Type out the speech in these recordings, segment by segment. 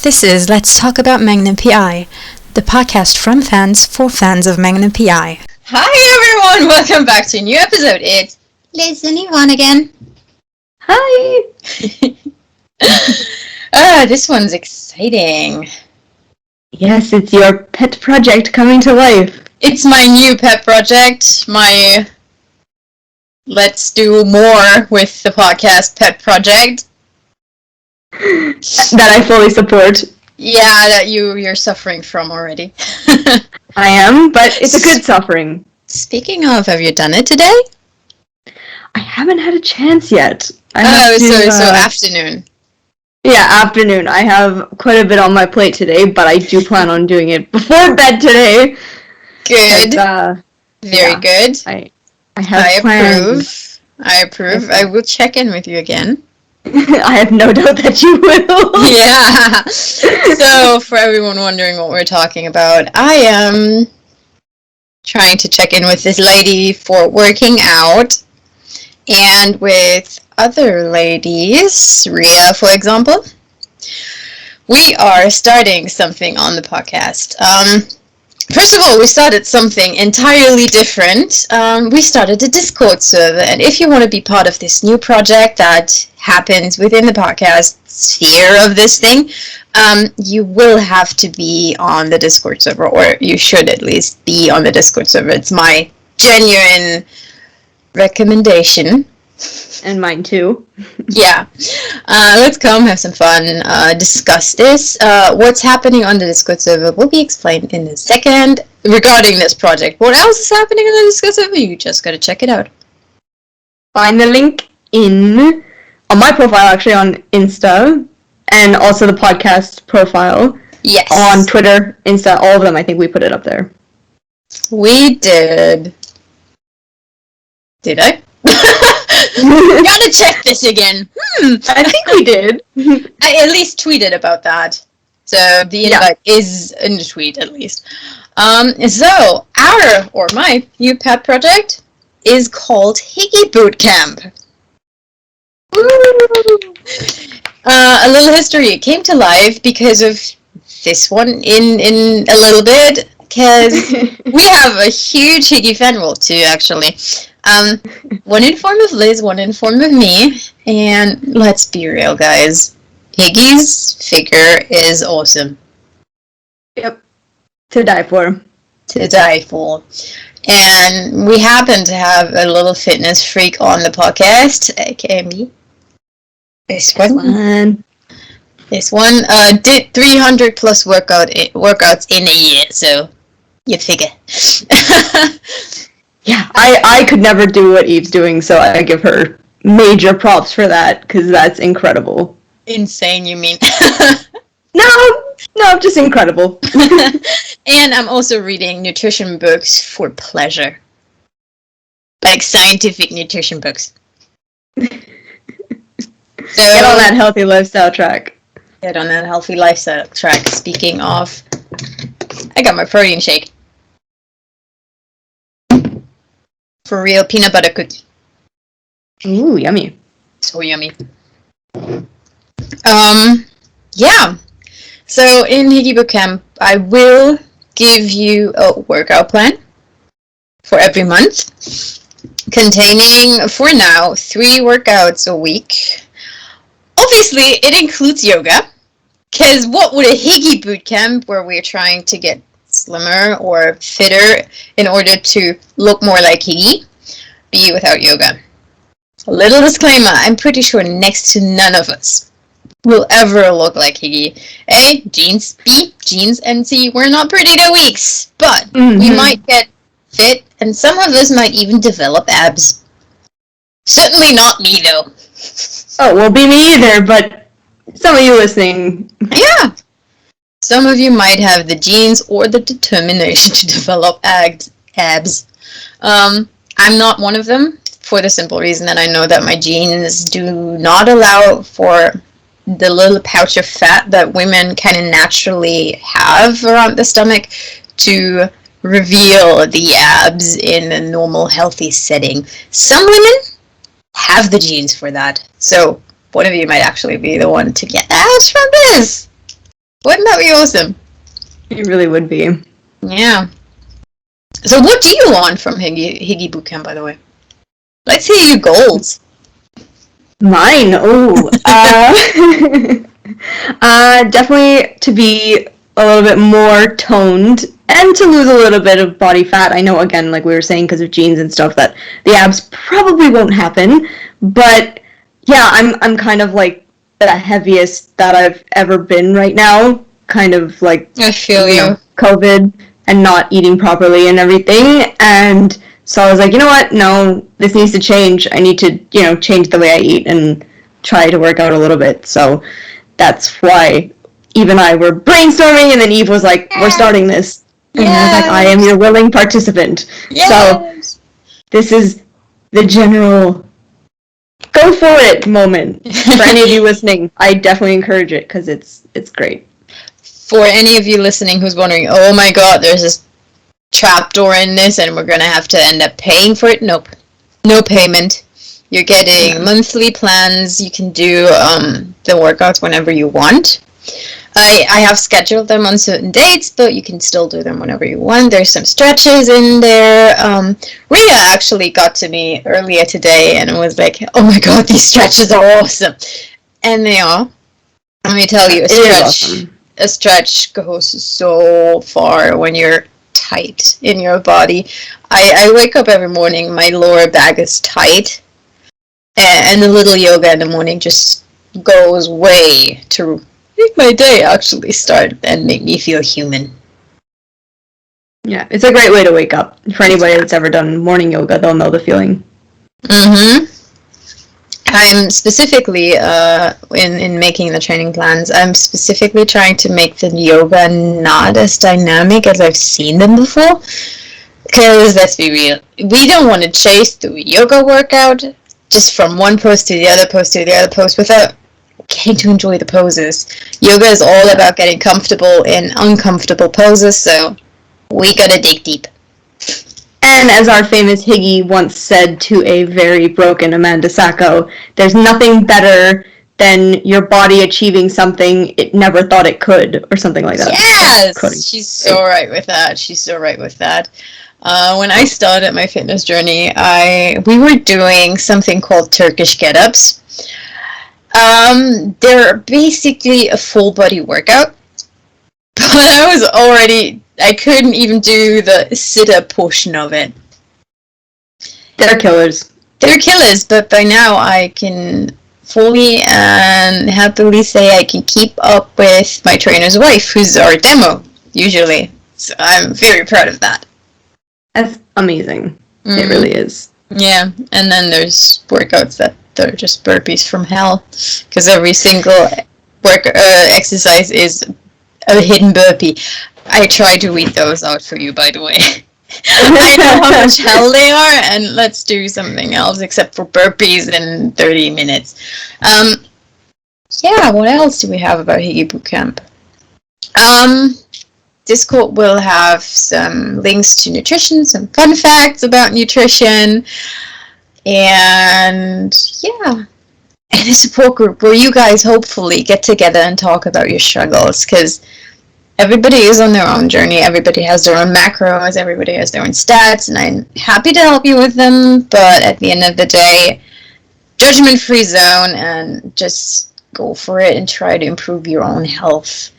This is Let's Talk About Magnum PI, the podcast from fans for fans of Magnum PI. Hi everyone, welcome back to a new episode. It's Liz and Yvonne again. Hi! This one's exciting. Yes, it's your pet project coming to life. It's my new pet project, my let's do more with the podcast pet project. That I fully support. Yeah, that you're suffering from already. I am, but it's a good suffering. Speaking of, have you done it today? I haven't had a chance yet. So afternoon. Yeah, afternoon. I have quite a bit on my plate today, but I do plan on doing it before bed today. Good. Very good. I have plans. I approve. I will check in with you again. I have no doubt that you will. Yeah. So, for everyone wondering what we're talking about, I am trying to check in with this lady for working out, and with other ladies, Ria, for example. We are starting something on the podcast. First of all, we started something entirely different. We started a Discord server, and if you want to be part of this new project that happens within the podcast sphere of this thing, you will have to be on the Discord server, or you should at least be on the Discord server. It's my genuine recommendation. And mine too. Yeah. Let's come, have some fun, discuss this. What's happening on the Discord server will be explained in a second regarding this project. What else is happening on the Discord server? You just gotta check it out. Find the link on my profile, actually, on Insta, and also the podcast profile. Yes. On Twitter, Insta, all of them. I think we put it up there. We did. Did I? Gotta check this again. I think we did. I at least tweeted about that. So the invite is in the tweet at least. So my new pet project is called Higgy Bootcamp. A little history. It came to life because of this one in a little bit, because we have a huge Higgy fan role too, actually. One in form of Liz, one in form of me, and let's be real, guys. Higgy's figure is awesome. Yep. To die for. To die for. And we happen to have a little fitness freak on the podcast, aka me. This one did 300 plus workouts in a year, so you figure. Yeah, I could never do what Eve's doing, so I give her major props for that, because that's incredible. Insane, you mean? No, just incredible. And I'm also reading nutrition books for pleasure. Like scientific nutrition books. So, get on that healthy lifestyle track. Get on that healthy lifestyle track. Speaking of, I got my protein shake. For real, peanut butter cookie. Ooh, yummy. So yummy. Yeah. So in Higgy Bootcamp, I will give you a workout plan for every month, containing, for now, 3 workouts a week. Obviously, it includes yoga, because what would a Higgy Bootcamp, where we're trying to get slimmer or fitter in order to look more like Higgy, be without yoga? A little disclaimer, I'm pretty sure next to none of us will ever look like Higgy. A, genes. B, genes. And C, we're not pretty to weeks. But we might get fit, and some of us might even develop abs. Certainly not me, though. Oh, well, be me either, but some of you listening. Yeah. Some of you might have the genes or the determination to develop abs. I'm not one of them, for the simple reason that I know that my genes do not allow for the little pouch of fat that women kind of naturally have around the stomach to reveal the abs in a normal, healthy setting. Some women have the genes for that. So one of you might actually be the one to get abs from this. Wouldn't that be awesome? It really would be. Yeah. So what do you want from Higgy Bootcamp, by the way? Let's hear your goals. Mine? Oh. Definitely to be a little bit more toned and to lose a little bit of body fat. I know, again, like we were saying, because of genes and stuff, that the abs probably won't happen. But yeah, I'm kind of like the heaviest that I've ever been right now. Kind of like, I feel you. COVID and not eating properly and everything. And so I was like, you know what? No, this needs to change. I need to, change the way I eat and try to work out a little bit. So that's why Eve and I were brainstorming, and then Eve was like, we're starting this. And I was like, I am your willing participant. Yes. So this is the general go for it moment. For any of you listening, I definitely encourage it because it's great. For any of you listening who's wondering, oh my god, there's this trapdoor in this and we're going to have to end up paying for it. Nope. No payment. You're getting monthly plans. You can do the workouts whenever you want. I have scheduled them on certain dates, but you can still do them whenever you want. There's some stretches in there. Rhea actually got to me earlier today and was like, oh my god, these stretches are awesome. And they are. Let me tell you, a stretch goes so far when you're tight in your body. I wake up every morning, my lower back is tight, and a little yoga in the morning just goes way to make my day actually start and make me feel human. Yeah, it's a great way to wake up. For anybody that's ever done morning yoga, they'll know the feeling. Mm-hmm. I'm specifically, in making the training plans, I'm specifically trying to make the yoga not as dynamic as I've seen them before. Because, let's be real, we don't want to chase through a yoga workout just from one pose to the other pose to the other pose without getting to enjoy the poses. Yoga is all about getting comfortable in uncomfortable poses, so we gotta dig deep. And as our famous Higgy once said to a very broken Amanda Sacco, there's nothing better than your body achieving something it never thought it could, or something like that. Yes! She's so right with that. When I started my fitness journey, we were doing something called Turkish get-ups. They're basically a full body workout, but I couldn't even do the sit-up portion of it. They're killers. They're killers, but by now I can fully and happily say I can keep up with my trainer's wife, who's our demo, usually. So I'm very proud of that. That's amazing. Mm-hmm. It really is. Yeah, and then there's workouts that are just burpees from hell, because every single exercise is a hidden burpee. I try to weed those out for you, by the way. I know how much hell they are, and let's do something else except for burpees in 30 minutes. Yeah, what else do we have about Higgy Bootcamp? Discord will have some links to nutrition, some fun facts about nutrition, and yeah, and a support group where you guys hopefully get together and talk about your struggles, because everybody is on their own journey, everybody has their own macros, everybody has their own stats, and I'm happy to help you with them, but at the end of the day, judgment-free zone, and just go for it and try to improve your own health.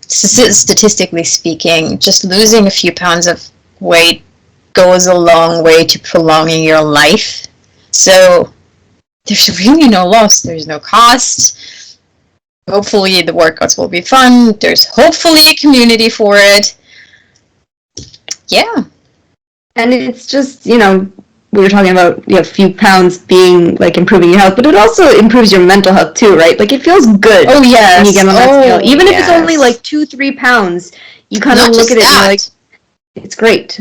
Statistically speaking, just losing a few pounds of weight goes a long way to prolonging your life. So there's really no loss. There's no cost. Hopefully the workouts will be fun. There's hopefully a community for it. Yeah. And it's just, we were talking about a few pounds being like improving your health, but it also improves your mental health too, right? Like it feels good. Oh yes. When you get on that scale, even if it's only like 2-3 pounds, you kind of look at it and you're like, it's great.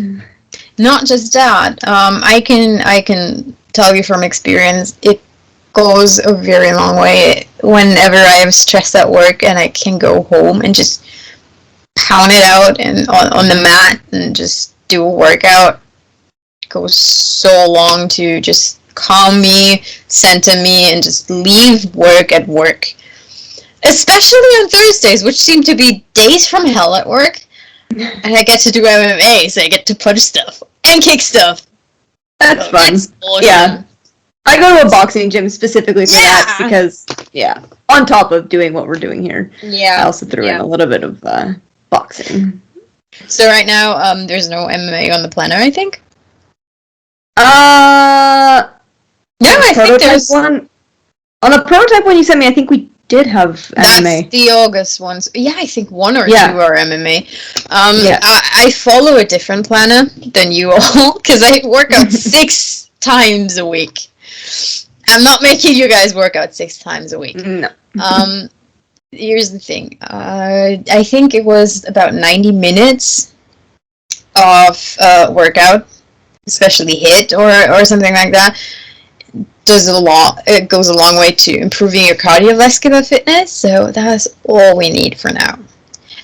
Not just that. I can tell you from experience, it goes a very long way. Whenever I am stressed at work and I can go home and just pound it out and on the mat and just do a workout. Goes so long to just calm me, center me, and just leave work at work. especially on Thursdays, which seem to be days from hell at work. And I get to do MMA, so I get to punch stuff and kick stuff. That's fun. That's awesome. Yeah. I go to a boxing gym specifically for that because, on top of doing what we're doing here, I also threw in a little bit of boxing. So right now, there's no MMA on the planner, I think? I think there's one. On the prototype one you sent me, I think we did have MMA. That's the August ones. Yeah, I think 1 or 2 are MMA. I follow a different planner than you all, because I work out 6 times a week. I'm not making you guys work out 6 times a week. No. Here's the thing. I think it was about 90 minutes of workout, especially HIIT or something like that. It goes a long way to improving your cardiovascular fitness. So that's all we need for now.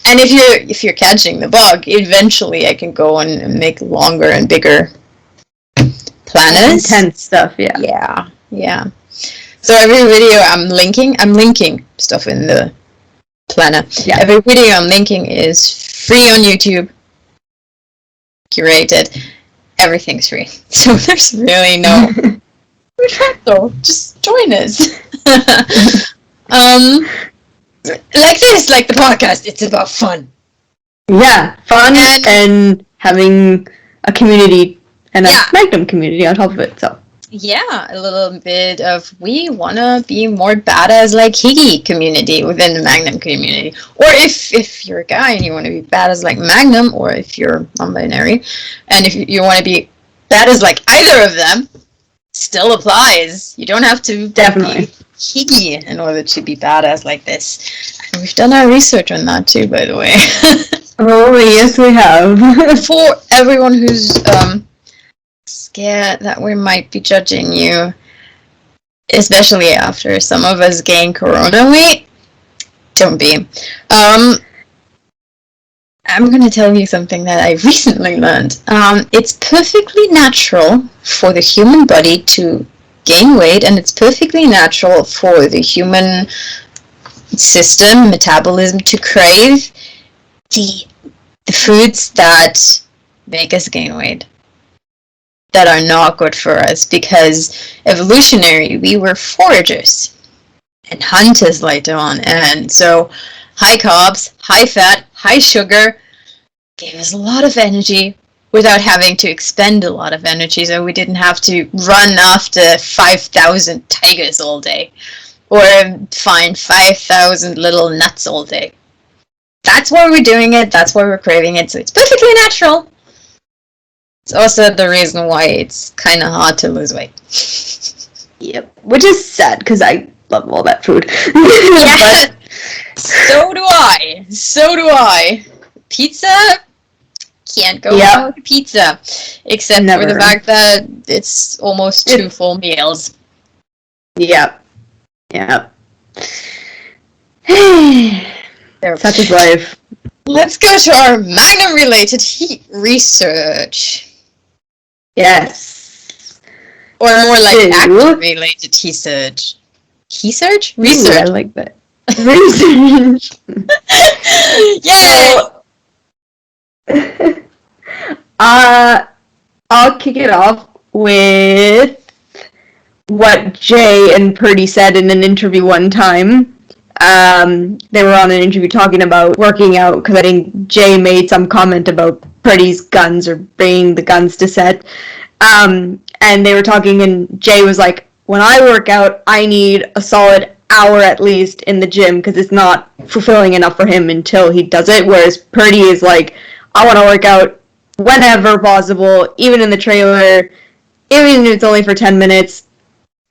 And if you're catching the bug, eventually I can go and make longer and bigger planners. Intense stuff, yeah. Yeah. So every video I'm linking stuff in the planner. Yeah. Every video I'm linking is free on YouTube. Curated. Everything's free. So there's really no though. Just join us. Like this, like the podcast, it's about fun. Yeah, fun and having a community and a Magnum community on top of it, so. Yeah, a little bit of we want to be more badass like Higgy community within the Magnum community. Or if you're a guy and you want to be badass like Magnum, or if you're non-binary and if you want to be badass like either of them, still applies. You don't have to be Higgy in order to be badass like this. And we've done our research on that too, by the way. Oh, yes we have. For everyone who's scared that we might be judging you, especially after some of us gain corona weight, don't be. I'm going to tell you something that I recently learned. It's perfectly natural for the human body to gain weight, and it's perfectly natural for the human system, metabolism, to crave the foods that make us gain weight, that are not good for us, because evolutionary, we were foragers and hunters later on, and so high carbs, high fat, high sugar gave us a lot of energy without having to expend a lot of energy, so we didn't have to run after 5,000 tigers all day or find 5,000 little nuts all day. That's why we're doing it, that's why we're craving it, so it's perfectly natural. It's also the reason why it's kind of hard to lose weight. Yep, which is sad, because I love all that food. Yeah, so do I. Pizza, can't go without pizza, except for the fact that it's almost 2 full meals. Yep. Such is life. Let's go to our Magnum-related heat research. Yes. Or more like active-related research. Research? Ooh, I like that. Research. Yay! I'll kick it off with what Jay and Purdy said in an interview one time. They were on an interview talking about working out, because I think Jay made some comment about Purdy's guns or bringing the guns to set. And they were talking, and Jay was like, when I work out, I need a solid hour at least in the gym, because it's not fulfilling enough for him until he does it, whereas Purdy is like, I want to work out whenever possible, even in the trailer, even if it's only for 10 minutes,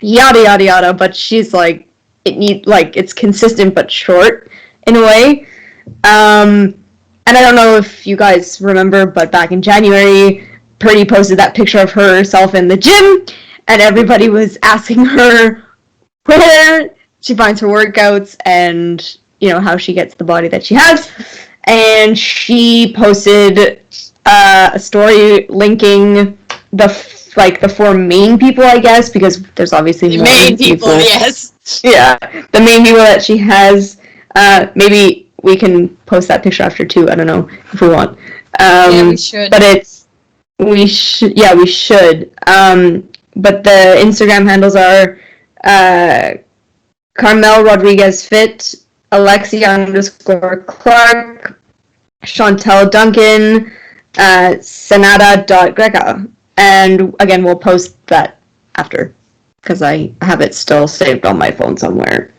yada yada yada, but she's like, it's consistent but short in a way. And I don't know if you guys remember, but back in January, Purdy posted that picture of herself in the gym, and everybody was asking her where she finds her workouts and, how she gets the body that she has. And she posted a story linking the 4 main people, I guess, because there's obviously more main people. Yes. Yeah, the main people that she has Maybe we can post that picture after too. I don't know if we want. Yeah, we should. But we should. But the Instagram handles are Carmel Rodriguez Fit, Alexia_Clark, Chantel Duncan, Senada.Greca. And again, we'll post that after, because I have it still saved on my phone somewhere.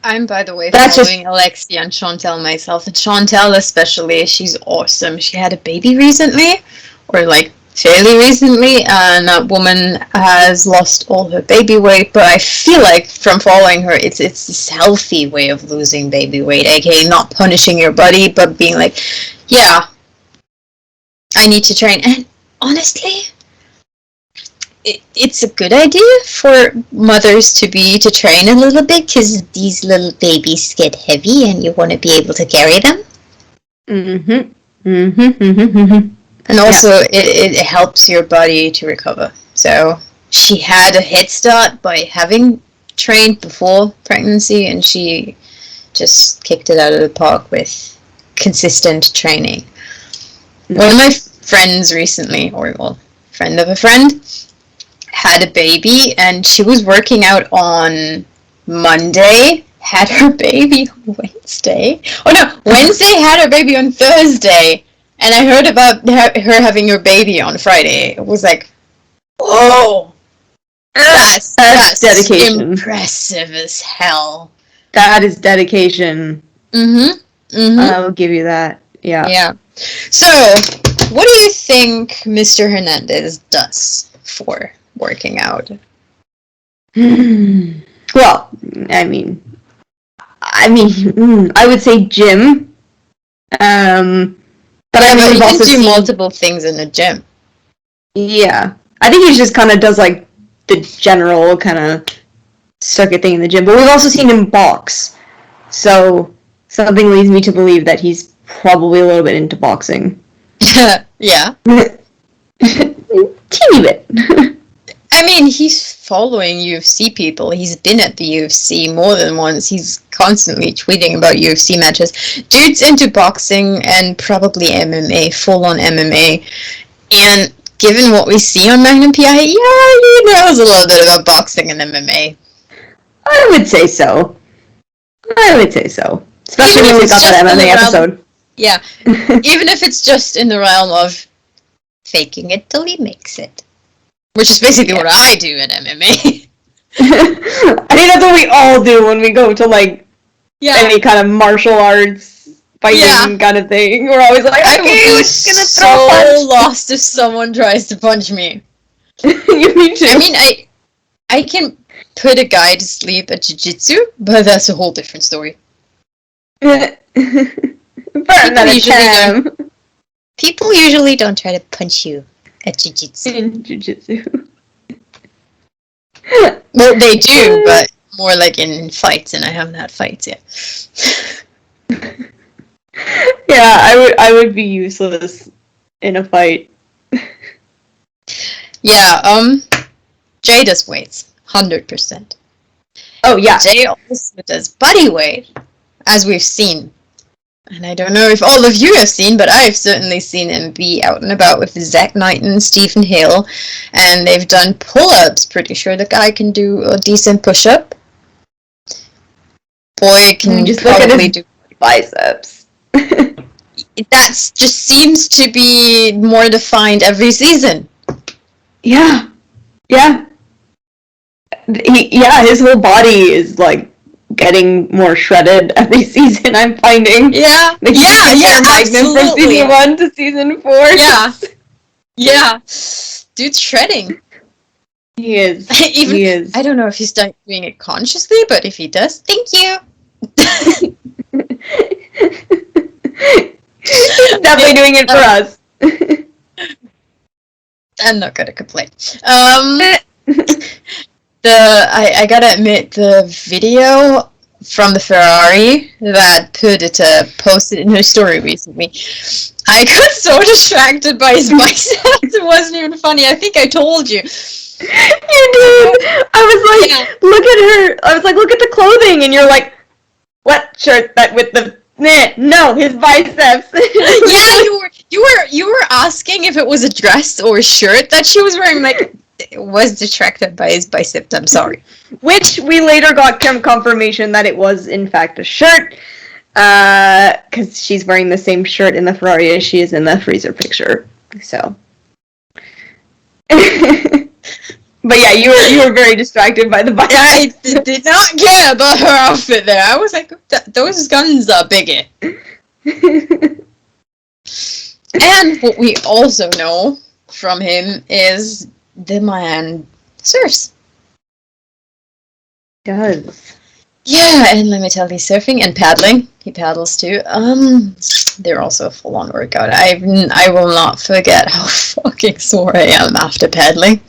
I'm, by the way, following Alexia and Chantel myself. And Chantel especially, she's awesome. She had a baby recently, or like fairly recently, and that woman has lost all her baby weight. But I feel like from following her, it's this healthy way of losing baby weight, aka not punishing your body, but being like, yeah, I need to train. And honestly, it's a good idea for mothers to train a little bit, because these little babies get heavy and you want to be able to carry them. And also, it helps your body to recover. So she had a head start by having trained before pregnancy, and she just kicked it out of the park with consistent training. One of my friends recently, friend of a friend, had a baby, and she was working out on Monday, had her baby on Wednesday. Oh no, Wednesday, had her baby on Thursday, and I heard about her having her baby on Friday. It was like, whoa, that's dedication. Impressive as hell. That is dedication. I'll give you that. Yeah. So, what do you think Mr. Hernandez does for working out? Well, I mean, I would say gym. But I mean, you can do multiple things in the gym. Yeah, I think he just kind of does like the general kind of circuit thing in the gym. But we've also seen him box, so something leads me to believe that he's probably a little bit into boxing. Yeah. Teeny bit. I mean, he's following UFC people. He's been at the UFC more than once. He's constantly tweeting about UFC matches. Dude's into boxing and probably MMA, full-on MMA. And given what we see on Magnum PI, yeah, he knows a little bit about boxing and MMA. I would say so. Especially when we got that MMA episode. Yeah. Even if it's just in the realm of faking it till he makes it. Which is basically what I do in MMA. I think that's what we all do when we go to like any kind of martial arts fighting kind of thing. We're always like, okay, who's gonna throw a punch? So lost if someone tries to punch me. Me too. I mean, I can put a guy to sleep at jiu-jitsu, but that's a whole different story. People usually don't try to punch you at jiu-jitsu. In jiu-jitsu. Well, they do, but more like in fights, and I haven't had fights yet. Yeah, I would be useless in a fight. Yeah, Jay does weights, 100%. Oh, yeah. Jay also does body weight, as we've seen. And I don't know if all of you have seen, but I've certainly seen him be out and about with Zach Knight and Stephen Hale, and they've done pull-ups. Pretty sure the guy can do a decent push-up. Boy can just probably do biceps. That just seems to be more defined every season. Yeah. His whole body is like getting more shredded every season, I'm finding. Yeah. Magnum from season 1 to season 4. Yeah. Dude's shredding. He is. He is. I don't know if he's doing it consciously, but if he does, thank you. He's definitely doing it for us. I'm not gonna complain. I gotta admit, the video from the Ferrari that posted in her story recently, I got so distracted by his biceps, it wasn't even funny. I think I told you. You did! I was like, look at her! I was like, look at the clothing! And you're like, What shirt that with the... No, his biceps. Yeah, you were asking if it was a dress or a shirt that she was wearing. Like, it was distracted by his biceps. I'm sorry. Which we later got confirmation that it was in fact a shirt, because she's wearing the same shirt in the Ferrari as she is in the freezer picture. So, but yeah, you were very distracted by the biceps. I did not care about her outfit there. I was like, those guns are bigger. And what we also know from him is the man surfs. Does. Yeah, and let me tell you, surfing and paddling. He paddles too. They're also a full-on workout. I will not forget how fucking sore I am after paddling.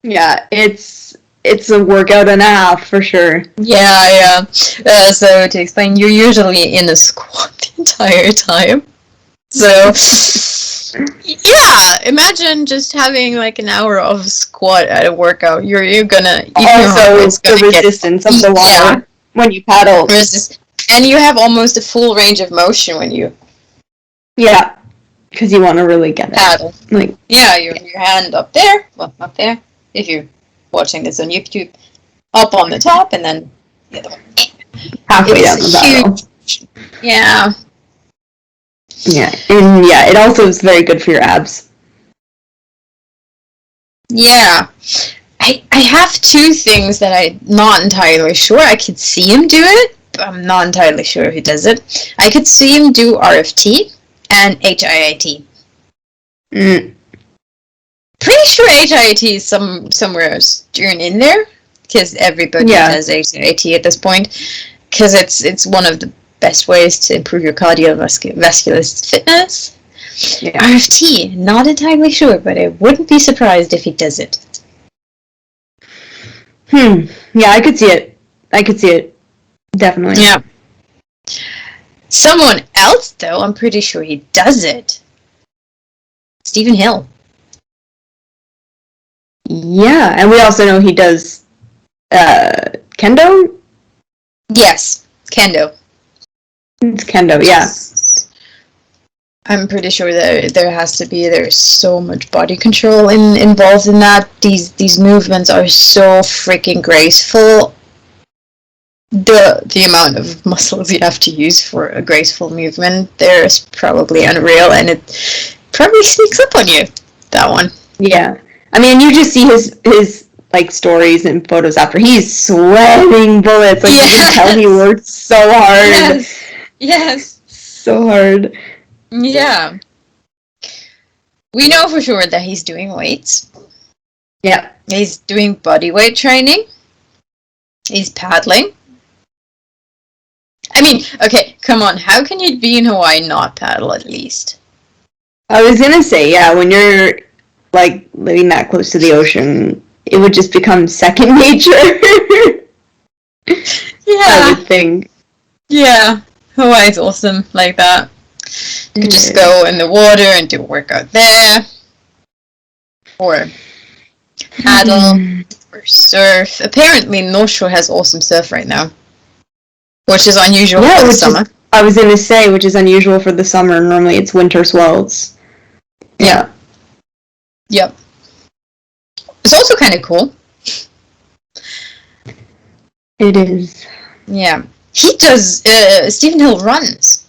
Yeah, it's a workout and a half for sure. Yeah. So to explain, you're usually in a squat the entire time. So, yeah, imagine just having like an hour of squat at a workout. You're gonna... Also, it's the resistance of the water when you paddle. And you have almost a full range of motion when you... Yeah, because you want to really get it. Paddle. Like, yeah, your hand up there. Well, up there. If you're watching this on YouTube. Up on the top, and then the other one. Halfway down the paddle. Yeah. Yeah, and yeah, it also is very good for your abs. Yeah. I have two things that I'm not entirely sure. I could see him do it, but I'm not entirely sure if he does it. I could see him do RFT and HIIT. Pretty sure HIIT is somewhere strewn in there, because everybody does HIIT at this point, because it's one of the best ways to improve your cardiovascular fitness. Yeah. RFT, not entirely sure, but I wouldn't be surprised if he does it. Yeah, I could see it. Definitely. Yeah. Someone else, though, I'm pretty sure he does it. Stephen Hill. Yeah, and we also know he does kendo? Yes, kendo. It's kendo, yeah. I'm pretty sure that there's so much body control involved in that. These movements are so freaking graceful. The amount of muscles you have to use for a graceful movement there is probably unreal, and it probably sneaks up on you, that one. Yeah. I mean, you just see his like stories and photos after he's sweating bullets. Like, you can tell he worked so hard. Yes. So hard. Yeah. We know for sure that he's doing weights. Yeah. He's doing body weight training. He's paddling. I mean, okay, come on. How can you be in Hawaii and not paddle at least? I was gonna say, yeah, when you're like living that close to the ocean, it would just become second nature. I would think. Yeah. Hawaii's awesome like that. You could just go in the water and do a workout there. Or paddle. Or surf. Apparently North Shore has awesome surf right now. Which is unusual for the summer. I was going to say, which is unusual for the summer. Normally it's winter swells. Yeah. Yep. It's also kind of cool. It is. Yeah. He does, Stephen Hill runs.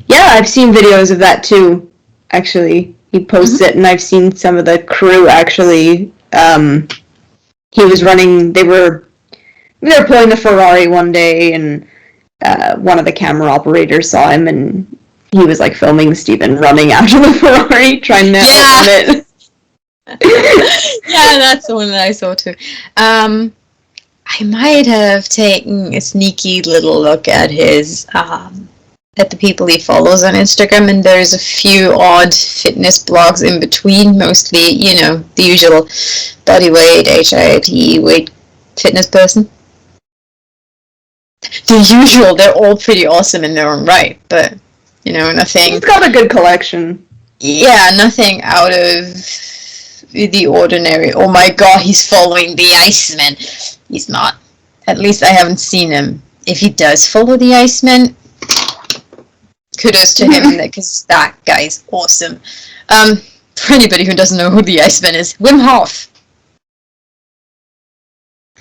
Yeah, I've seen videos of that too, actually. He posts it, and I've seen some of the crew, actually. He was running, they were pulling the Ferrari one day, and one of the camera operators saw him, and he was like filming Stephen running after the Ferrari, trying to run it. Yeah, that's the one that I saw too. I might have taken a sneaky little look at his at the people he follows on Instagram, and there's a few odd fitness blogs in between, mostly, the usual bodyweight, HIIT, weight fitness person. The usual, they're all pretty awesome in their own right, but, nothing... He's got a good collection. Yeah, nothing out of the ordinary. Oh my god, he's following the Iceman. He's not. At least I haven't seen him if he does follow the Iceman, kudos to him, because that guy's awesome. For anybody who doesn't know who the Iceman is, Wim Hof.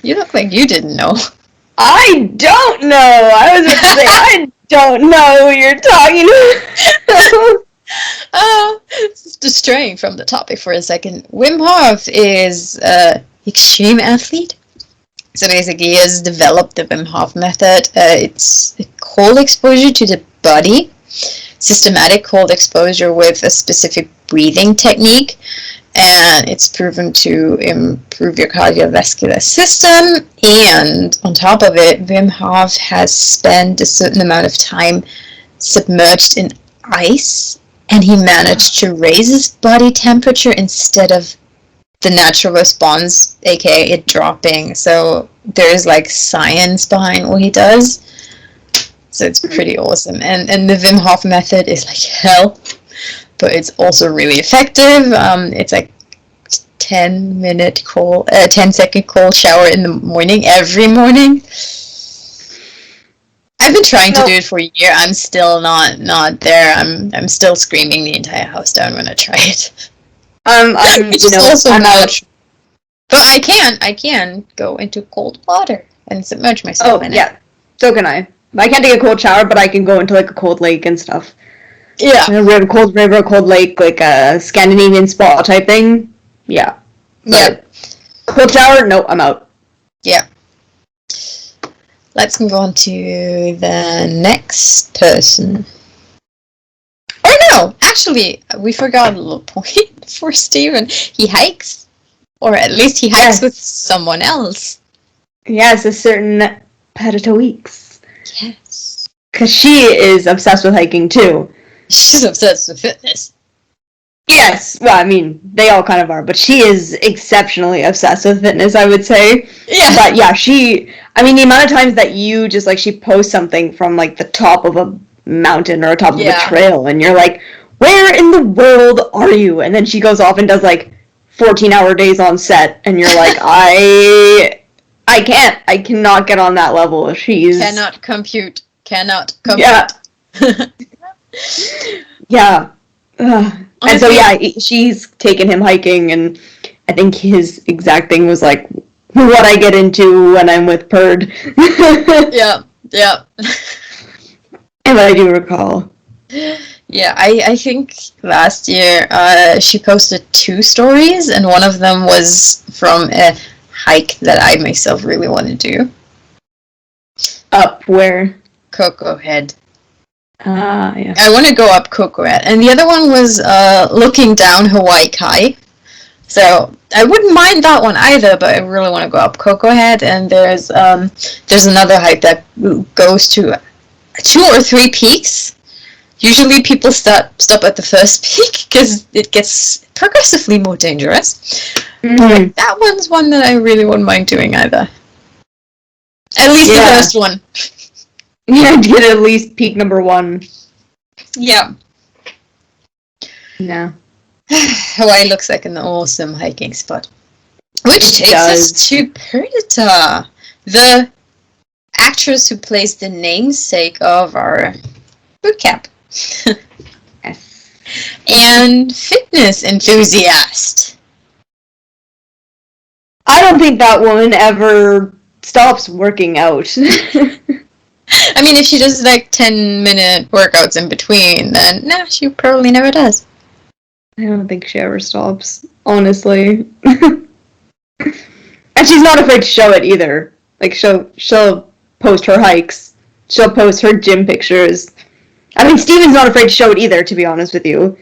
You look like you didn't know. I don't know. I was going to say, I don't know who you're talking about. Just straying from the topic for a second. Wim Hof is an extreme athlete. So basically, he has developed the Wim Hof method. It's cold exposure to the body, systematic cold exposure with a specific breathing technique, and it's proven to improve your cardiovascular system. And on top of it, Wim Hof has spent a certain amount of time submerged in ice, and he managed to raise his body temperature instead of the natural response, aka it dropping. So there's like science behind what he does. So it's pretty awesome. And the Wim Hof method is like hell, but it's also really effective. It's like 10-second cold shower in the morning, every morning. I've been trying to do it for a year. I'm still not there. I'm still screaming the entire house down when I try it. I'm out. But I can go into cold water and submerge myself in it. Yeah, so can I. I can't take a cold shower, but I can go into like a cold lake and stuff. Yeah. A cold river, cold lake, like a Scandinavian spa type thing. Yeah. Yeah. Cold shower? No, I'm out. Yeah. Let's move on to the next person. Or no, actually, we forgot a little point for Steven. He hikes. Or at least he hikes with someone else. Yes, a certain Perito Weeks. Yes. Because she is obsessed with hiking, too. She's obsessed with fitness. Yes, well, I mean, they all kind of are, but she is exceptionally obsessed with fitness, I would say. Yeah. But yeah, the amount of times that you just, like, she posts something from, like, the top of a mountain or top of a trail, and you're like, where in the world are you? And then she goes off and does, like, 14-hour days on set, and you're like, I cannot get on that level. She's... Cannot compute. Yeah. Yeah. And so, yeah, she's taken him hiking, and I think his exact thing was like, what I get into when I'm with Perd. Yeah. And I do recall. Yeah, I think last year she posted 2 stories, and one of them was from a hike that I myself really want to do. Up where? Cocoa Head. Yeah. I want to go up Cocoa Head. And the other one was looking down Hawaii Kai. So I wouldn't mind that one either, but I really want to go up Cocoa Head. And there's another hike that goes to 2 or 3 peaks. Usually people stop at the first peak because it gets progressively more dangerous. But that one's one that I really wouldn't mind doing either. At least the first one. Yeah, get at least peak number 1. Yeah. No. Hawaii looks like an awesome hiking spot. Which takes us to Perdita, the actress who plays the namesake of our bootcamp. Yes. And fitness enthusiast. I don't think that woman ever stops working out. I mean, if she does like 10-minute workouts in between, then she probably never does. I don't think she ever stops, honestly. And she's not afraid to show it either. Like, she'll post her hikes. She'll post her gym pictures. I mean, Steven's not afraid to show it either, to be honest with you.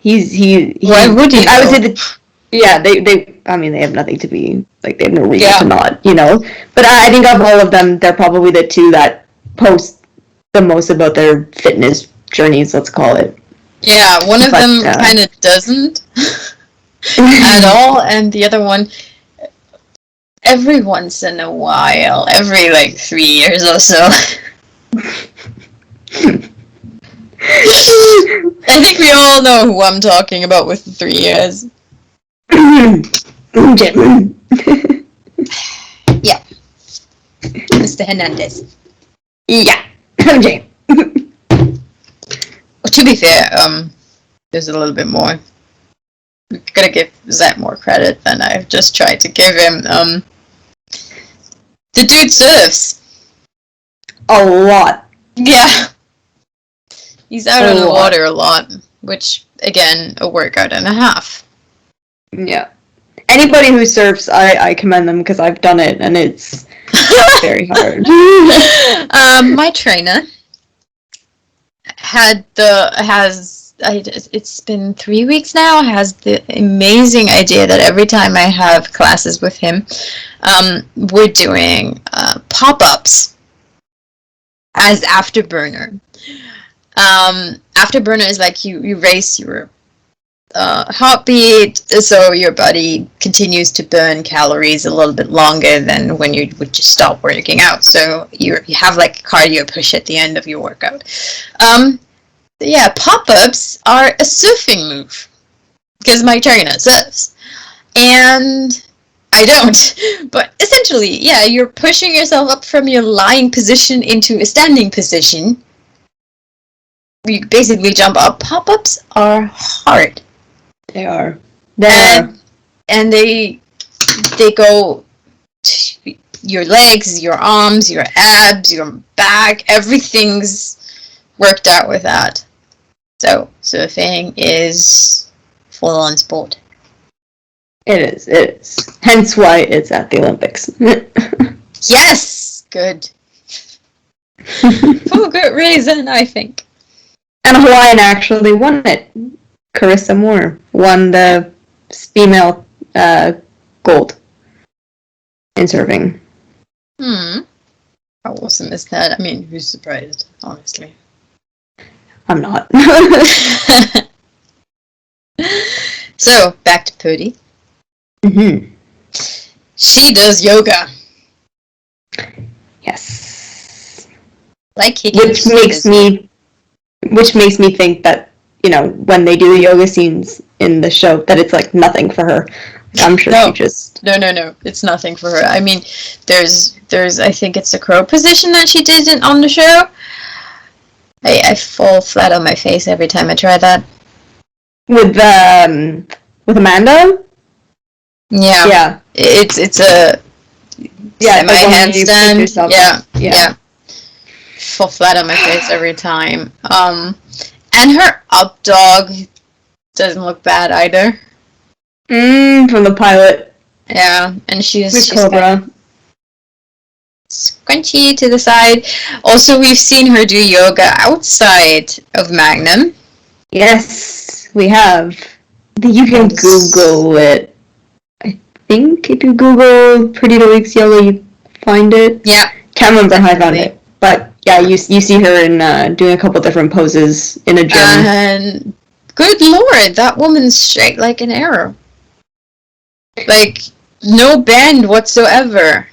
Why would he? I would say that, yeah, they have nothing to be, like, they have no reason to not, But I think of all of them, they're probably the 2 that post the most about their fitness journeys, let's call it. Yeah, one of them kind of doesn't at all, and the other one, every once in a while, every like 3 years or so. I think we all know who I'm talking about with the 3 years. Yeah. Mr. Hernandez. Yeah. Okay. To be fair, there's a little bit more. We gotta give Zach more credit than I've just tried to give him. The dude surfs. A lot. Yeah. He's out on the water a lot, which, again, a workout and a half. Yeah. Anybody who surfs, I commend them because I've done it and it's very hard. My trainer it's been 3 weeks now, has the amazing idea that every time I have classes with him, we're doing pop-ups as afterburner. Afterburner is like you raise your heartbeat, so your body continues to burn calories a little bit longer than when you would just stop working out. So you have like a cardio push at the end of your workout. Yeah, pop-ups are a surfing move because my trainer surfs, and I don't. But essentially, yeah, you're pushing yourself up from your lying position into a standing position. You basically jump up. Pop-ups are hard. They are. And they go to your legs, your arms, your abs, your back. Everything's worked out with that. So surfing is full-on sport. It is. Hence why it's at the Olympics. Yes! Good. For good reason, I think. And Hawaiian actually won it. Carissa Moore won the female gold in surfing. How awesome is that? I mean, who's surprised, honestly? I'm not. So, back to Purdy. Mm-hmm. She does yoga. Yes. Like Higgy. Which makes me think that, you know, when they do the yoga scenes in the show, that it's like nothing for her. I'm sure she just... No. It's nothing for her. I mean, there's I think it's a crow position that she did on the show. I fall flat on my face every time I try that. With Amanda? Yeah. Yeah. It's a semi-handstand. Yeah. Fall flat on my face every time. And her up dog doesn't look bad either. From the pilot. Yeah, and she's Cobra. Scrunchy to the side. Also, we've seen her do yoga outside of Magnum. Yes, we have. You can Google it. I think if you Google Pretty to Weeks Yoga, you find it. Yeah. Can't remember how I found it. But yeah, you see her in doing a couple different poses in a gym. And good lord, that woman's straight like an arrow. Like, no bend whatsoever.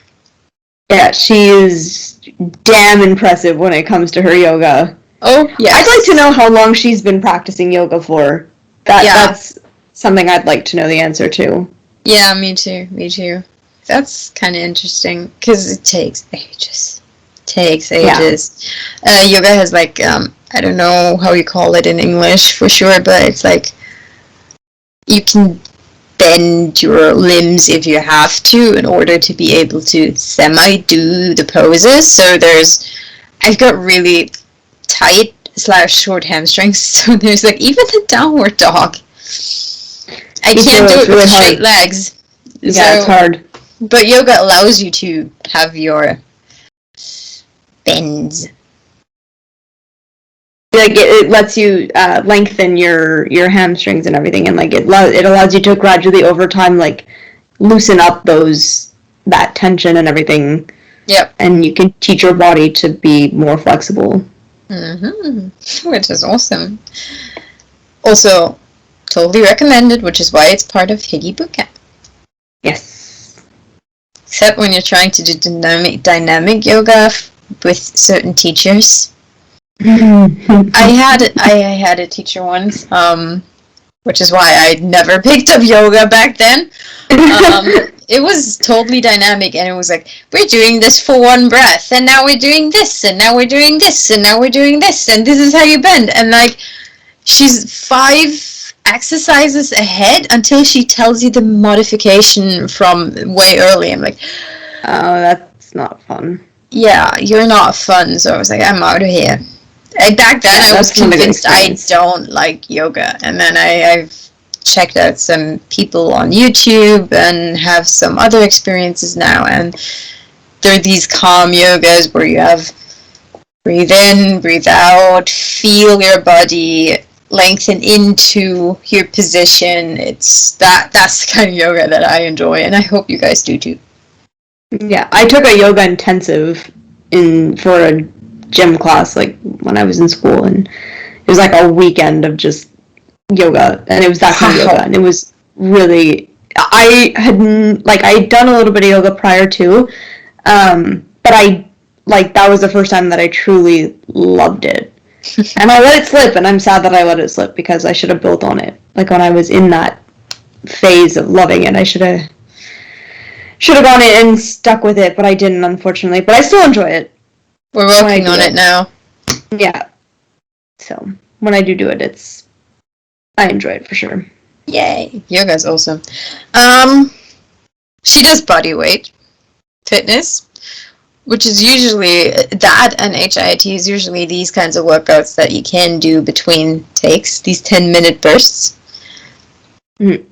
Yeah, she is damn impressive when it comes to her yoga. Oh, yeah. I'd like to know how long she's been practicing yoga for. That's something I'd like to know the answer to. Yeah, me too. That's kind of interesting, because it takes ages. Yoga has, like, I don't know how you call it in English for sure, but it's like, you can bend your limbs if you have to in order to be able to semi-do the poses. So I've got really tight / short hamstrings, so there's like even the downward dog. I can't do it with straight legs. Yeah, it's hard. But yoga allows you to have your bends. Like it lets you lengthen your hamstrings and everything, and like it allows you to gradually over time like loosen up that tension and everything. Yep. And you can teach your body to be more flexible. Which is awesome. Also, totally recommended, which is why it's part of Higgy Bootcamp. Yes. Except when you're trying to do dynamic yoga with certain teachers. I had a teacher once, which is why I never picked up yoga back then. it was totally dynamic, and it was like, we're doing this for one breath, and now we're doing this, and now we're doing this, and now we're doing this, and this is how you bend. And like, she's 5 exercises ahead until she tells you the modification from way early. I'm like, oh, that's not fun. Yeah, you're not fun. So I was like, I'm out of here. Back then, I was convinced I don't like yoga, and then I've checked out some people on YouTube and have some other experiences now, and there are these calm yogas where you have breathe in, breathe out, feel your body lengthen into your position. It's that's the kind of yoga that I enjoy, and I hope you guys do too. Yeah, I took a yoga intensive for a gym class like when I was in school, and it was like a weekend of just yoga, and it was that kind of yoga, and it was really, I had done a little bit of yoga prior to, but that was the first time that I truly loved it. And I let it slip, and I'm sad that I let it slip, because I should have built on it. Like, when I was in that phase of loving it, I should have gone it and stuck with it, but I didn't, unfortunately. But I still enjoy it. We're working on it now. Yeah. So, when I do it, I enjoy it for sure. Yay. Yoga's awesome. She does body weight fitness, which is usually, that and HIIT is usually these kinds of workouts that you can do between takes, these 10-minute bursts. Mm.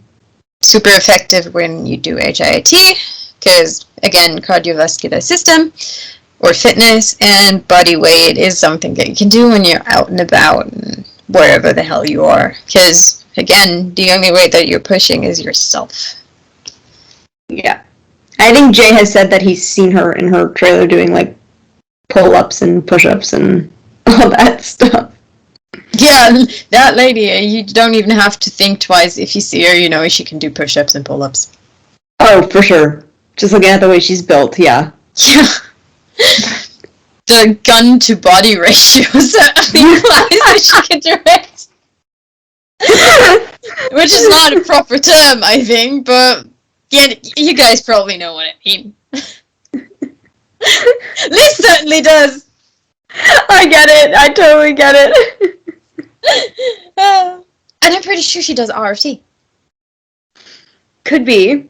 Super effective when you do HIIT, because, again, cardiovascular system, or fitness, and body weight is something that you can do when you're out and about, and wherever the hell you are. Because, again, the only weight that you're pushing is yourself. Yeah. I think Jay has said that he's seen her in her trailer doing, like, pull-ups and push-ups and all that stuff. Yeah, that lady, you don't even have to think twice. If you see her, you know she can do push-ups and pull-ups. Oh, for sure. Just looking at the way she's built, yeah. Yeah. The gun-to-body ratio certainly implies that she can do it. Which is not a proper term, I think, but yeah, you guys probably know what I mean. Liz certainly does. I get it. I totally get it. And I'm pretty sure she does RFT. Could be.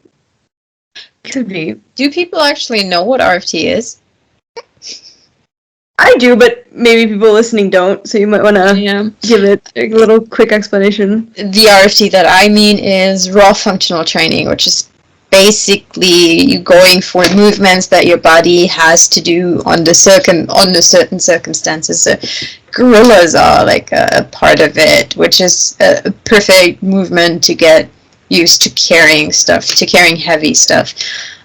Do people actually know what RFT is? I do, but maybe people listening don't, so you might want to give it a little quick explanation. The RFT that I mean is raw functional training, which is basically you going for movements that your body has to do under certain circumstances. So gorillas are like a part of it, which is a perfect movement to get used to carrying heavy stuff.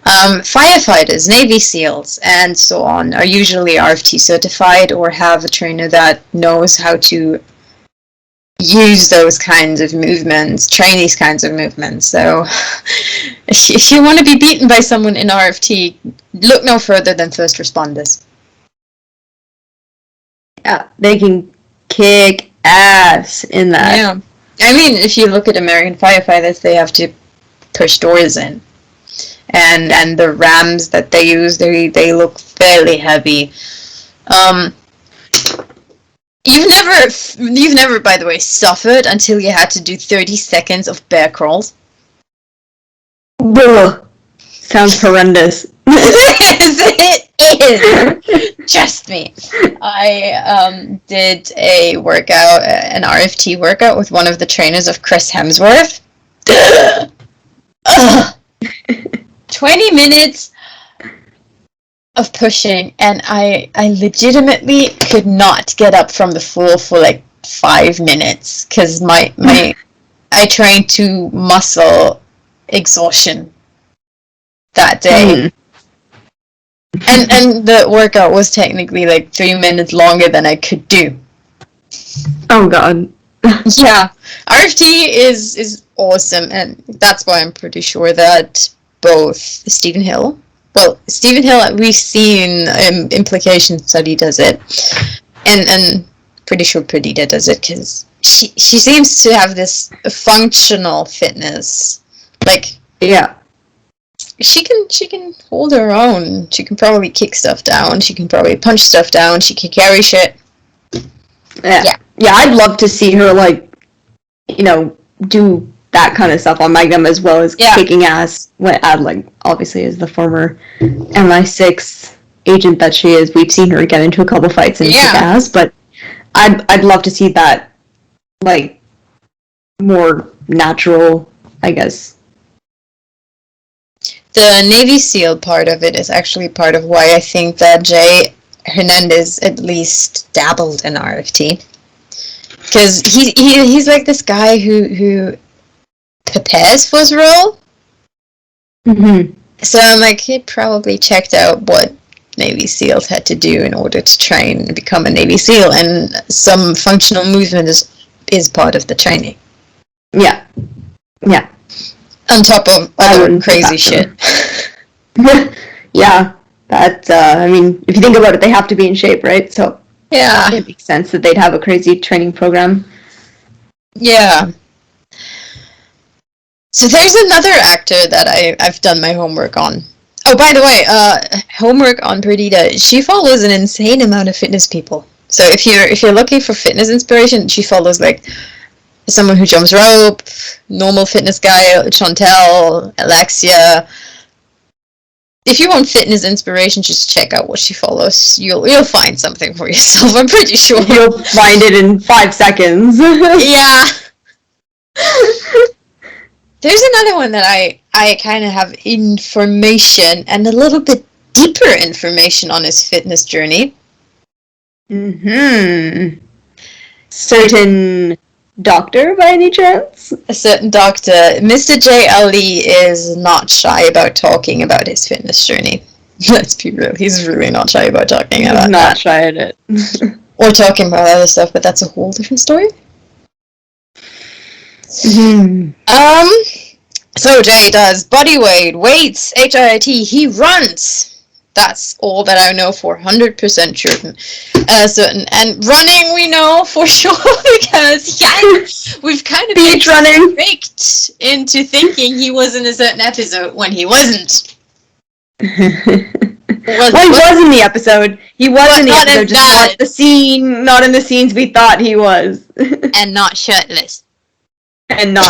Firefighters, Navy SEALs, and so on are usually RFT certified or have a trainer that knows how to use those kinds of movements, train these kinds of movements. So if you want to be beaten by someone in RFT, look no further than first responders. Yeah, they can kick ass in that. Yeah. I mean, if you look at American firefighters, they have to push doors in. And the rams that they use, they look fairly heavy. You've never, by the way, suffered until you had to do 30 seconds of bear crawls. Ugh. Sounds horrendous. It is. Trust me. I did a workout, an RFT workout with one of the trainers of Chris Hemsworth. 20 minutes of pushing, and I legitimately could not get up from the floor for like 5 minutes because I trained to muscle exhaustion that day. And the workout was technically like 3 minutes longer than I could do. Oh god. Yeah, RFT is awesome, and that's why I'm pretty sure that both Stephen Hill, we've seen Implication Study does it, and pretty sure Perdita does it, because she seems to have this functional fitness. Like, yeah, she can hold her own. She can probably kick stuff down. She can probably punch stuff down. She can carry shit. Yeah, I'd love to see her, like, you know, do that kind of stuff on Magnum as well as kicking ass. Like, obviously, as the former MI6 agent that she is, we've seen her get into a couple fights and kick ass. But I'd love to see that, like, more natural, I guess. The Navy SEAL part of it is actually part of why I think that Jay Hernandez at least dabbled in RFT. Because he's like this guy who prepares for his role. Mm-hmm. So I'm like, he probably checked out what Navy SEALs had to do in order to train and become a Navy SEAL, and some functional movement is part of the training. Yeah. On top of other crazy shit. Yeah, that, I mean, if you think about it, they have to be in shape, right? So yeah, it makes sense that they'd have a crazy training program. Yeah. So there's another actor that I've done my homework on. Oh, by the way, homework on Perdita. She follows an insane amount of fitness people. So if you're looking for fitness inspiration, she follows like someone who jumps rope, normal fitness guy, Chantel, Alexia. If you want fitness inspiration, just check out what she follows. You'll find something for yourself, I'm pretty sure. You'll find it in 5 seconds. Yeah. There's another one that I kind of have information and a little bit deeper information on his fitness journey. Mm-hmm. Certain doctor, by any chance? A certain doctor. Mr. J. Ali is not shy about talking about his fitness journey. Let's be real. He's really not shy about talking about that. He's not shy at it. Or talking about other stuff, but that's a whole different story. Mm-hmm. So Jay does body weight, weights, HIIT, he runs. That's all that I know for 100% certain. And running we know for sure because we've kind of beach running tricked into thinking he was in a certain episode when he wasn't. He was in the episode. He was in the episode, not in the scenes we thought he was. And not shirtless. No.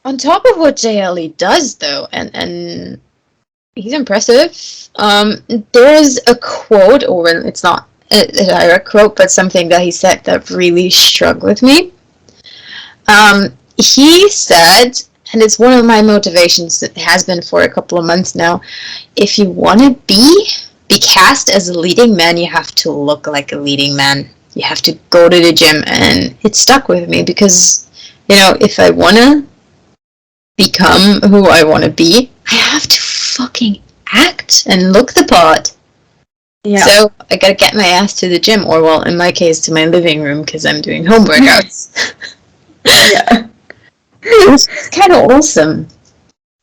On top of what JLE does, though, and he's impressive, there's a quote, or it's not a direct quote, but something that he said that really struck with me. He said, and it's one of my motivations, it has been for a couple of months now, if you want to be cast as a leading man, you have to look like a leading man. You have to go to the gym, and it stuck with me because, you know, if I want to become who I want to be, I have to fucking act and look the part. Yeah. So I gotta get my ass to the gym, or, well, in my case, to my living room because I'm doing home workouts. Yeah. It's kind of awesome.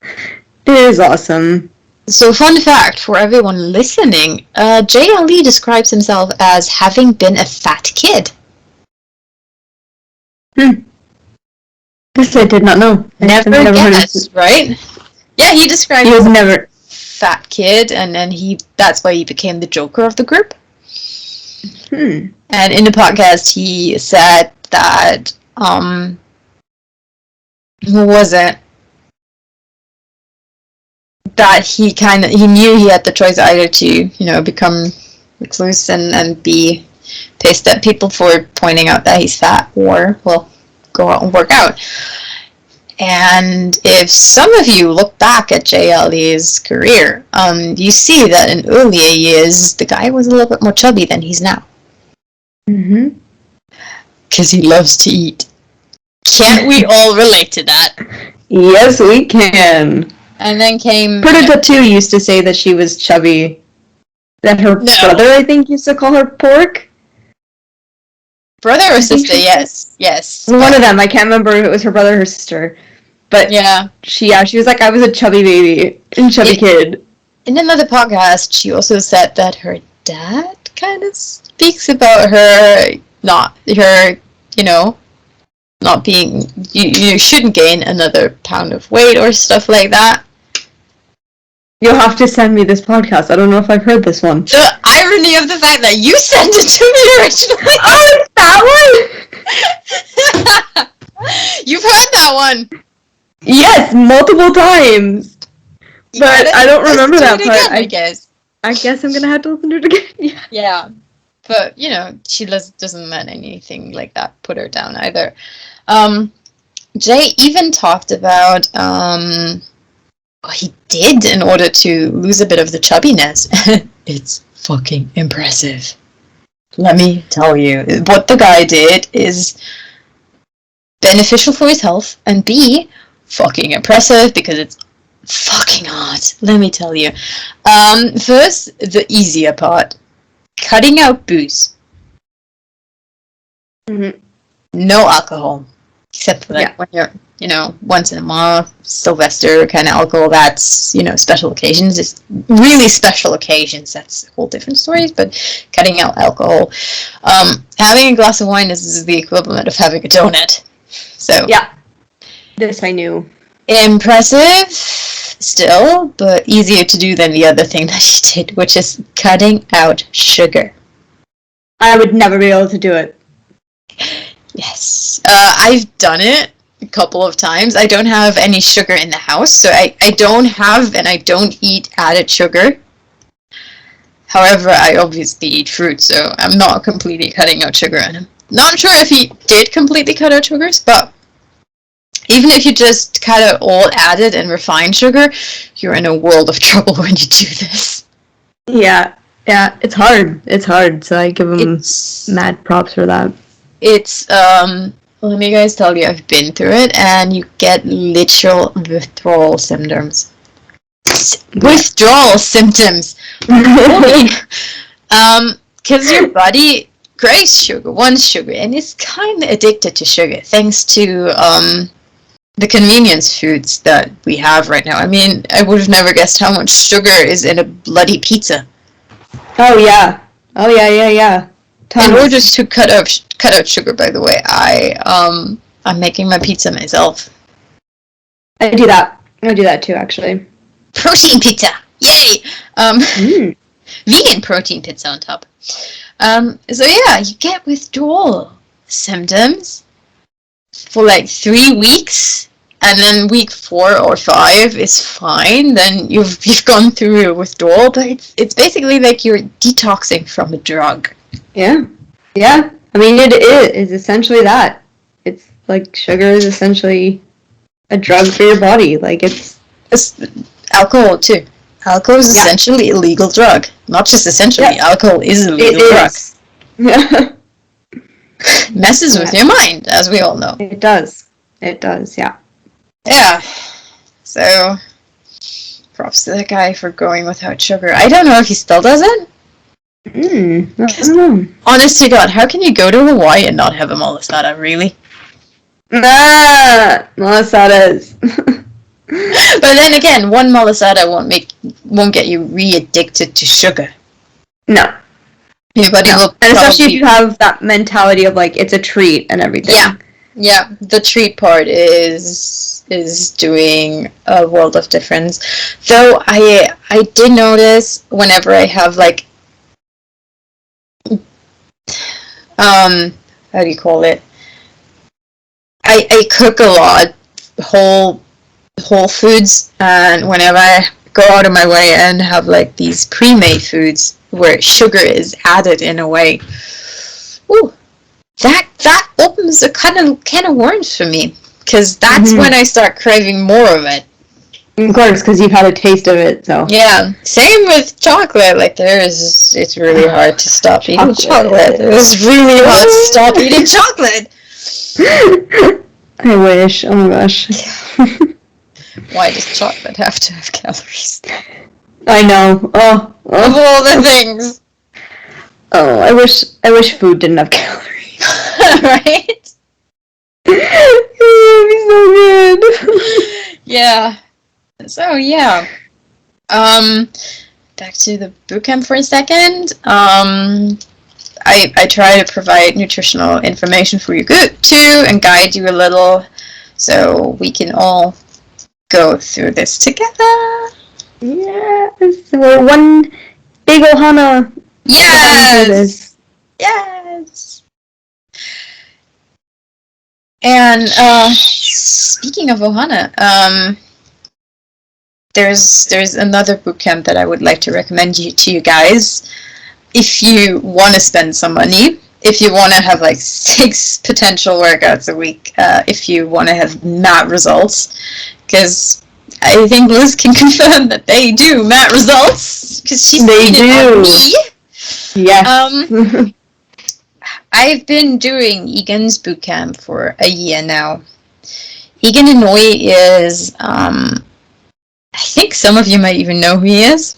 It is awesome. So, fun fact for everyone listening, Jay Ali describes himself as having been a fat kid. This I did not know. Never guessed, right? Yeah, he described he was never fat kid, and then that's why he became the Joker of the group. And in the podcast, he said that, who was it? That he knew he had the choice either to, you know, become recluse and be pissed at people for pointing out that he's fat, or, well, go out and work out. And if some of you look back at JLE's career, you see that in earlier years, the guy was a little bit more chubby than he's now. Mm-hmm. Because he loves to eat. Can't we all relate to that? Yes, we can. And then came... Perdita, too, used to say that she was chubby. That her brother, I think, used to call her pork. Brother or sister? Yes. One of them. I can't remember if it was her brother or her sister. But yeah, she was like, I was a chubby baby and chubby kid. In another podcast, she also said that her dad kind of speaks about her, not not being, you shouldn't gain another pound of weight or stuff like that. You'll have to send me this podcast. I don't know if I've heard this one. The irony of the fact that you sent it to me originally. Oh, it's that one? You've heard that one. Yes, multiple times. But I don't remember that part. Again, I guess. I guess I'm gonna have to listen to it again. Yeah. But, she doesn't let anything like that put her down either. Jay even talked about what he did in order to lose a bit of the chubbiness. It's fucking impressive. Let me tell you. What the guy did is beneficial for his health, and B, fucking impressive because it's fucking hard. Let me tell you. First, the easier part. Cutting out booze. Mm-hmm. No alcohol. Except for when you're, once in a while, Sylvester kind of alcohol, that's, special occasions. It's really special occasions. That's a whole different story, but cutting out alcohol. Having a glass of wine is the equivalent of having a donut. So. Yeah. This I knew. Impressive still, but easier to do than the other thing that he did, which is cutting out sugar. I would never be able to do it. Yes. I've done it a couple of times. I don't have any sugar in the house, so I don't have and I don't eat added sugar. However, I obviously eat fruit, so I'm not completely cutting out sugar. And I'm not sure if he did completely cut out sugars, but even if you just cut out all added and refined sugar, you're in a world of trouble when you do this. Yeah, it's hard. It's hard, so I give him mad props for that. It's, let me guys tell you, I've been through it, and you get literal withdrawal symptoms. Withdrawal symptoms! Because your body craves sugar, wants sugar, and it's kind of addicted to sugar, thanks to, the convenience foods that we have right now. I mean, I would have never guessed how much sugar is in a bloody pizza. Oh, yeah. Tons. In order to cut out sugar, by the way, I'm making my pizza myself. I do that too, actually. Protein pizza! Yay! Vegan protein pizza on top. So yeah, you get withdrawal symptoms for like 3 weeks, and then week 4 or 5 is fine. Then you've gone through a withdrawal, but it's basically like you're detoxing from a drug. Yeah. I mean, it is essentially that. It's like sugar is essentially a drug for your body. Like it's alcohol too. Alcohol is essentially a legal drug. Not just essentially. Alcohol is a legal drug. Yeah. Messes with your mind, as we all know. It does, yeah. Yeah. So, props to that guy for going without sugar. I don't know if he still does it. I don't know. Honest to God, how can you go to Hawaii and not have a malasada, really? Malasadas. But then again, one malasada won't get you re-addicted to sugar. No. Your body will and especially if you have that mentality of like it's a treat and everything. Yeah. The treat part is doing a world of difference. Though I did notice whenever I have like how do you call it? I cook a lot whole foods, and whenever I go out of my way and have like these pre-made foods where sugar is added in a way, ooh, that opens a can of worms for me, because that's when I start craving more of it. Of course, because you've had a taste of it, so. Yeah, same with chocolate. Like it's really hard to stop eating chocolate. It's really hard to stop eating chocolate. I wish. Oh my gosh. Why does chocolate have to have calories? I know. Oh. Of all the things. Oh, I wish food didn't have calories. Right? It'd be so good. Yeah. So yeah. Back to the bootcamp for a second. I try to provide nutritional information for you good too, and guide you a little, so we can all go through this together. Yes, we're one big Ohana. Yes, yes. And speaking of Ohana, there's another bootcamp that I would like to recommend to you guys. If you want to spend some money, if you want to have like 6 potential workouts a week, if you want to have MAT results, because I think Liz can confirm that they do MAT results, because she's seen it on me. Yes. I've been doing Egan's bootcamp for a year now. Egan Inouye is, I think some of you might even know who he is.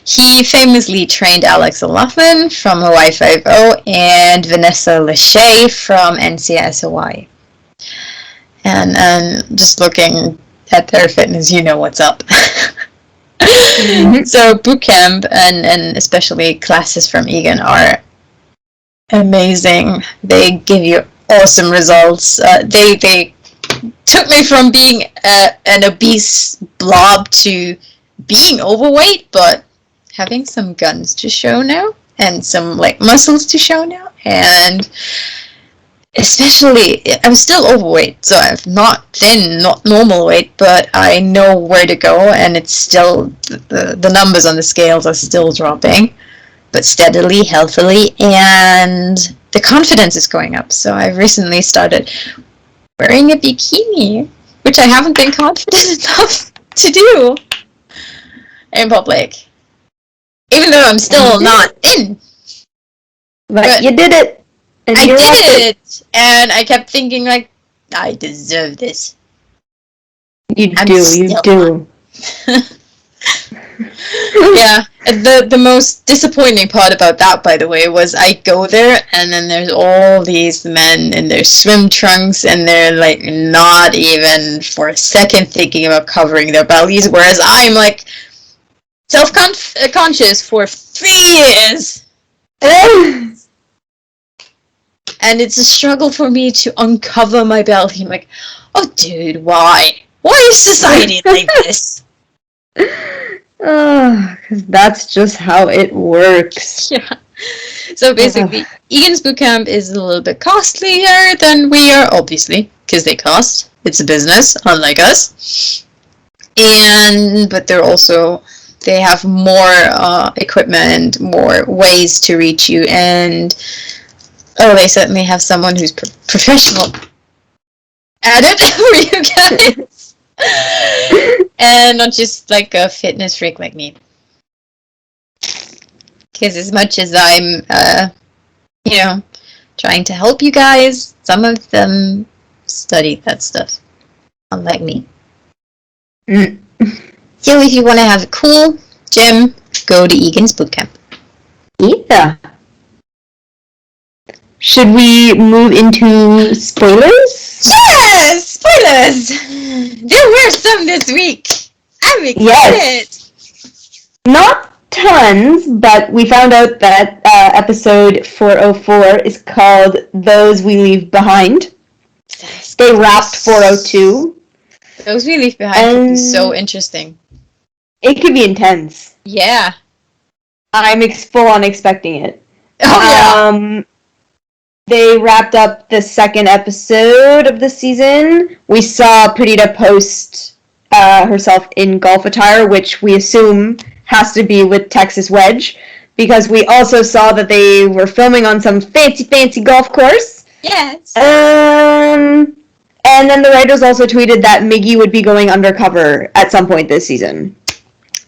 He famously trained Alex O'Loughlin from Hawaii Five-0 and Vanessa Lachey from NCS Hawaii. And just looking at their fitness, you know what's up. So bootcamp and especially classes from Egan are amazing. They give you awesome results. They took me from being an obese blob to being overweight, but having some guns to show now and some like muscles to show now, and especially I'm still overweight, so I'm not thin, not normal weight, but I know where to go, and it's still the numbers on the scales are still dropping, but steadily, healthily, and the confidence is going up. So I recently started wearing a bikini, which I haven't been confident enough to do in public, even though I'm still not thin. But you did it. And I did it, and I kept thinking like, I deserve this. You do. Yeah, the most disappointing part about that, by the way, was I go there and then there's all these men in their swim trunks and they're like not even for a second thinking about covering their bellies, whereas I'm like self-conscious for 3 years. And it's a struggle for me to uncover my belly. I'm like, oh dude, why? Why is society like this? Because that's just how it works. Yeah. So basically, Egan's bootcamp is a little bit costlier than we are, obviously, because they cost. It's a business, unlike us. But they have more equipment, more ways to reach you, and they certainly have someone who's professional at it for you guys. And not just like a fitness freak like me. Because as much as I'm, trying to help you guys, some of them study that stuff, unlike me. So if you want to have a cool gym, go to Egan's Bootcamp. Yeah. Should we move into spoilers? Yes! Spoilers! There were some this week. I'm excited. Yes. Not tons, but we found out that episode 404 is called Those We Leave Behind. They wrapped 402. Those We Leave Behind could be so interesting. It could be intense. Yeah. I'm full on expecting it. Oh, yeah. They wrapped up the second episode of the season. We saw Perdita post herself in golf attire, which we assume has to be with Texas Wedge, because we also saw that they were filming on some fancy golf course. Yes. And then the writers also tweeted that Miggy would be going undercover at some point this season.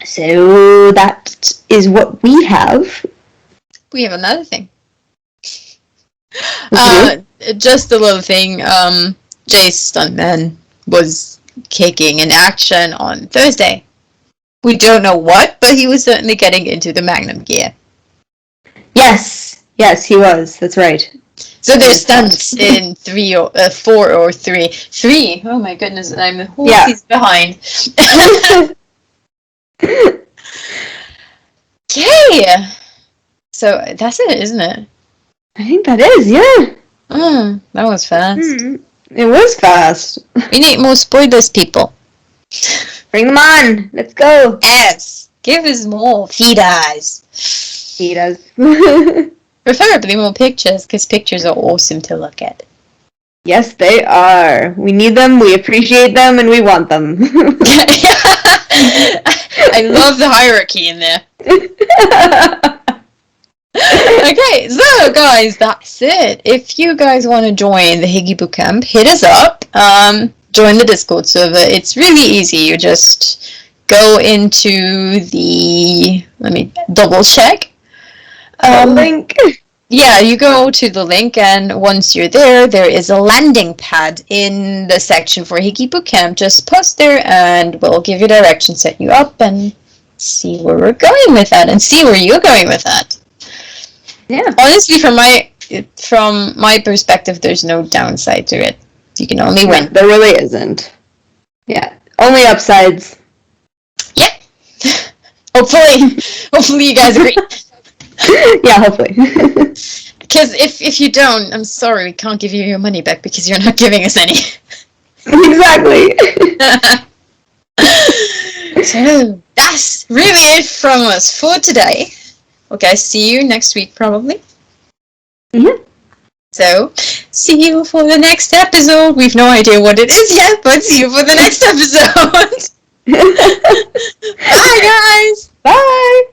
So that is what we have. We have another thing. Just a little thing. Jay's stuntman was kicking in action on Thursday. We don't know what, but he was certainly getting into the Magnum gear. Yes, he was. That's right. So there's stunts in 4 or 3. 3? Oh my goodness, I'm the whole season behind. Okay. So that's it, isn't it? I think that is, yeah. That was fast. It was fast. We need more spoilers, people. Bring them on. Let's go. Yes. Give us more. Feed us. Feed us. Preferably more pictures, because pictures are awesome to look at. Yes, they are. We need them, we appreciate them, and we want them. I love the hierarchy in there. Okay, so guys, that's it. If you guys want to join the Higgy Bootcamp, hit us up. Join the Discord server. It's really easy. You just go into the... Let me double check. Link. Yeah, you go to the link, and once you're there, there is a landing pad in the section for Higgy Bootcamp. Just post there, and we'll give you directions, set you up, and see where we're going with that, and see where you're going with that. Yeah. Honestly, from my perspective, there's no downside to it. You can only win. There really isn't. Yeah. Only upsides. Yeah. Hopefully you guys agree. Yeah, hopefully. Because if you don't, I'm sorry, we can't give you your money back because you're not giving us any. Exactly. So that's really it from us for today. Okay, see you next week probably. Mm-hmm. So, see you for the next episode. We've no idea what it is yet, but see you for the next episode. Bye, guys. Bye.